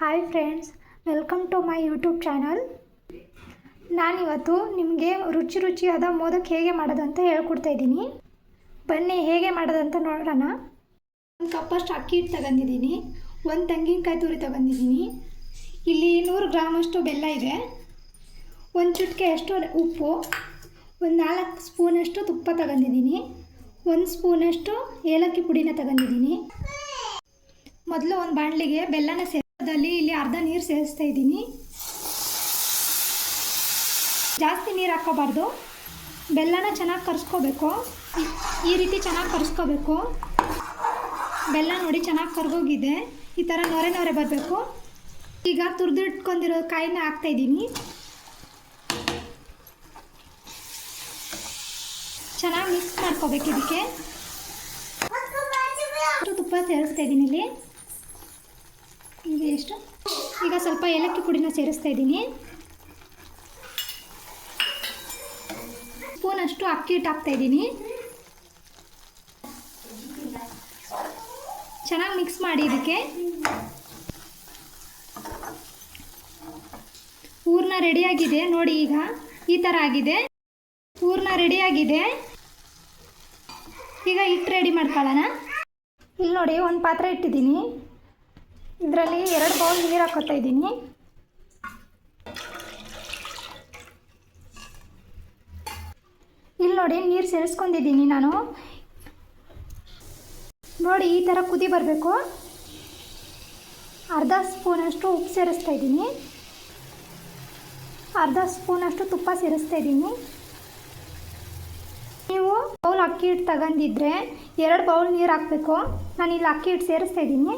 Hi friends, welcome to my YouTube channel. ನಾನಿವತ್ತು ನಿಮಗೆ ರುಚಿಯಾದ ಮೋದಕ ಹೇಗೆ ಮಾಡೋದು ಅಂತ ಹೇಳ್ಕೊಡ್ತಾ ಇದ್ದೀನಿ. ಬನ್ನಿ ಹೇಗೆ ಮಾಡೋದಂತ ನೋಡೋಣ. ಒಂದು ಕಪ್ಪಷ್ಟು ಅಕ್ಕಿ ಹಿಟ್ಟು ತಗೊಂಡಿದ್ದೀನಿ, ಒಂದು ತೆಂಗಿನಕಾಯಿ ತುರಿ ತಗೊಂಡಿದ್ದೀನಿ, ಇಲ್ಲಿ 100 ಗ್ರಾಮಷ್ಟು ಬೆಲ್ಲ ಇದೆ, ಒಂದು ಚಿಟಿಕೆಯಷ್ಟು ಉಪ್ಪು, ಒಂದು 4 ಸ್ಪೂನಷ್ಟು ತುಪ್ಪ ತಗೊಂಡಿದ್ದೀನಿ, 1 ಸ್ಪೂನಷ್ಟು ಏಲಕ್ಕಿ ಪುಡಿನ ತಗೊಂಡಿದ್ದೀನಿ. ಮೊದಲು ಒಂದು ಬಾಣಲಿಗೆ ಬೆಲ್ಲನ ಇಲ್ಲಿ ಅರ್ಧ ನೀರು ಸೇರಿಸ್ತಾ ಇದ್ದೀನಿ. ಜಾಸ್ತಿ ನೀರು ಹಾಕೋಬಾರ್ದು, ಬೆಲ್ಲನ ಚೆನ್ನಾಗಿ ಕರ್ಸ್ಕೋಬೇಕು. ಈ ರೀತಿ ಚೆನ್ನಾಗಿ ಕರ್ಸ್ಕೋಬೇಕು. ಬೆಲ್ಲ ನೋಡಿ ಚೆನ್ನಾಗಿ ಕರ್ಗೋಗಿದೆ, ಈ ಥರ ನೊರೆ ಬರಬೇಕು. ಈಗ ತುರಿದಿಟ್ಕೊಂಡಿರೋ ಕಾಯಿನ ಹಾಕ್ತಾಯಿದ್ದೀನಿ. ಚೆನ್ನಾಗಿ ಮಿಕ್ಸ್ ಮಾಡ್ಕೋಬೇಕು. ಇದಕ್ಕೆ ತುಪ್ಪ ಸೇರಿಸ್ತಾ ಇದ್ದೀನಿ. ಇಲ್ಲಿ ಈಗ ಸ್ವಲ್ಪ ಏಲಕ್ಕಿ ಪುಡಿನ ಸೇರಿಸ್ತಾ ಇದ್ದೀನಿ. ಸ್ಪೂನಷ್ಟು ಅಕ್ಕಿ ಹಿಟ್ಟು ಹಾಕ್ತಾ ಇದ್ದೀನಿ. ಚೆನ್ನಾಗಿ ಮಿಕ್ಸ್ ಮಾಡಿ. ಇದಕ್ಕೆ ಹೂರ್ಣ ರೆಡಿಯಾಗಿದೆ ನೋಡಿ. ಈಗ ಈ ಥರ ಆಗಿದೆ, ಹೂರ್ಣ ರೆಡಿಯಾಗಿದೆ. ಈಗ ಹಿಟ್ಟು ರೆಡಿ ಮಾಡ್ಕೊಳ್ಳೋಣ. ಇಲ್ಲಿ ನೋಡಿ, ಒಂದು ಪಾತ್ರೆ ಇಟ್ಟಿದ್ದೀನಿ. ಇದರಲ್ಲಿ 2 ಬೌಲ್ ನೀರು ಹಾಕೋತಾ ಇದ್ದೀನಿ. ಇಲ್ಲಿ ನೋಡಿ, ನೀರು ಸೇರಿಸ್ಕೊಂಡಿದ್ದೀನಿ ನಾನು. ನೋಡಿ, ಈ ಥರ ಕುದಿ ಬರಬೇಕು. ಅರ್ಧ ಸ್ಪೂನಷ್ಟು ಉಪ್ಪು ಸೇರಿಸ್ತಾ ಇದ್ದೀನಿ, ಅರ್ಧ ಸ್ಪೂನಷ್ಟು ತುಪ್ಪ ಸೇರಿಸ್ತಾ ಇದ್ದೀನಿ. ನೀವು ಬೌಲ್ ಅಕ್ಕಿ ಹಿಟ್ಟು ತಗೊಂಡಿದ್ರೆ 2 ಬೌಲ್ ನೀರು ಹಾಕಬೇಕು. ನಾನಿಲ್ಲಿ ಅಕ್ಕಿ ಹಿಟ್ಟು ಸೇರಿಸ್ತಾ ಇದ್ದೀನಿ.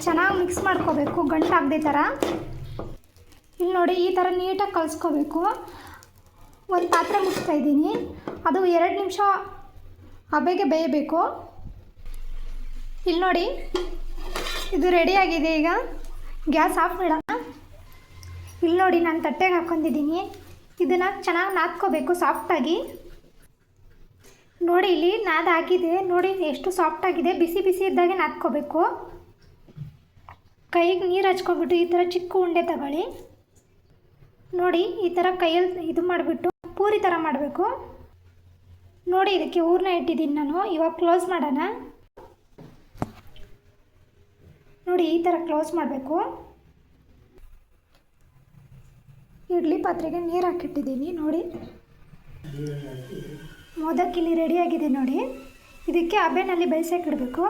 ಚೆನ್ನಾಗಿ ಮಿಕ್ಸ್ ಮಾಡ್ಕೋಬೇಕು, ಗಂಟಾಗದೆ ಥರ. ಇಲ್ಲಿ ನೋಡಿ, ಈ ಥರ ನೀಟಾಗಿ ಕಲಿಸ್ಕೋಬೇಕು. ಒಂದು ಪಾತ್ರೆ ಮುಚ್ತಾ ಇದ್ದೀನಿ, ಅದು 2 ನಿಮಿಷ ಹಬೆಗೆ ಬೇಯಬೇಕು. ಇಲ್ಲಿ ನೋಡಿ, ಇದು ರೆಡಿಯಾಗಿದೆ. ಈಗ ಗ್ಯಾಸ್ ಆಫ್ ಮಾಡೋಣ. ಇಲ್ಲಿ ನೋಡಿ, ನಾನು ತಟ್ಟೆಗೆ ಹಾಕ್ಕೊಂಡಿದ್ದೀನಿ. ಇದನ್ನು ಚೆನ್ನಾಗಿ ನಾದ್ಕೋಬೇಕು ಸಾಫ್ಟಾಗಿ. ನೋಡಿ, ಇಲ್ಲಿ ನಾದಾಗಿದೆ ನೋಡಿ, ಎಷ್ಟು ಸಾಫ್ಟಾಗಿದೆ. ಬಿಸಿ ಇದ್ದಾಗೆ ನಾದ್ಕೋಬೇಕು. ಕೈಗೆ ನೀರು ಹಚ್ಕೊಬಿಟ್ಟು ಈ ಥರ ಚಿಕ್ಕ ಉಂಡೆ ತಗೊಳ್ಳಿ. ನೋಡಿ, ಈ ಥರ ಕೈಯಲ್ಲಿ ಇದು ಮಾಡಿಬಿಟ್ಟು ಪೂರಿ ಥರ ಮಾಡಬೇಕು. ನೋಡಿ, ಇದಕ್ಕೆ ಹೂರ್ಣ ಇಟ್ಟಿದ್ದೀನಿ ನಾನು. ಇವಾಗ ಕ್ಲೋಸ್ ಮಾಡೋಣ. ನೋಡಿ, ಈ ಥರ ಕ್ಲೋಸ್ ಮಾಡಬೇಕು. ಇಡ್ಲಿ ಪಾತ್ರೆಗೆ ನೀರು ಹಾಕಿಟ್ಟಿದ್ದೀನಿ. ನೋಡಿ, ಮೋದಕ ಇಲ್ಲಿ ರೆಡಿಯಾಗಿದೆ ನೋಡಿ. ಇದಕ್ಕೆ ಹಬೆನಲ್ಲಿ ಬೇಯಿಸೋಕೆ ಇಡಬೇಕು.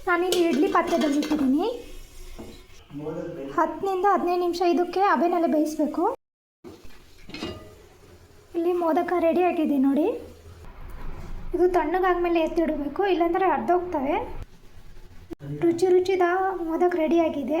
ನಾನಿಲ್ಲಿ ಇಡ್ಲಿ ಪಾತ್ರೆದಲ್ಲಿ ಇಟ್ಟಿದ್ದೀನಿ. 10 ನಿಂದ 15 ನಿಮಿಷ ಇದಕ್ಕೆ ಹಬೆನಲ್ಲಿ ಬೇಯಿಸಬೇಕು. ಇಲ್ಲಿ ಮೋದಕ ರೆಡಿಯಾಗಿದೆ ನೋಡಿ. ಇದು ತಣ್ಣಗಾದ್ಮೇಲೆ ಎತ್ತಿಡಬೇಕು, ಇಲ್ಲಾಂದರೆ ಅರ್ಧೋಗ್ತವೆ. ರುಚಿದ ಮೋದಕ ರೆಡಿಯಾಗಿದೆ.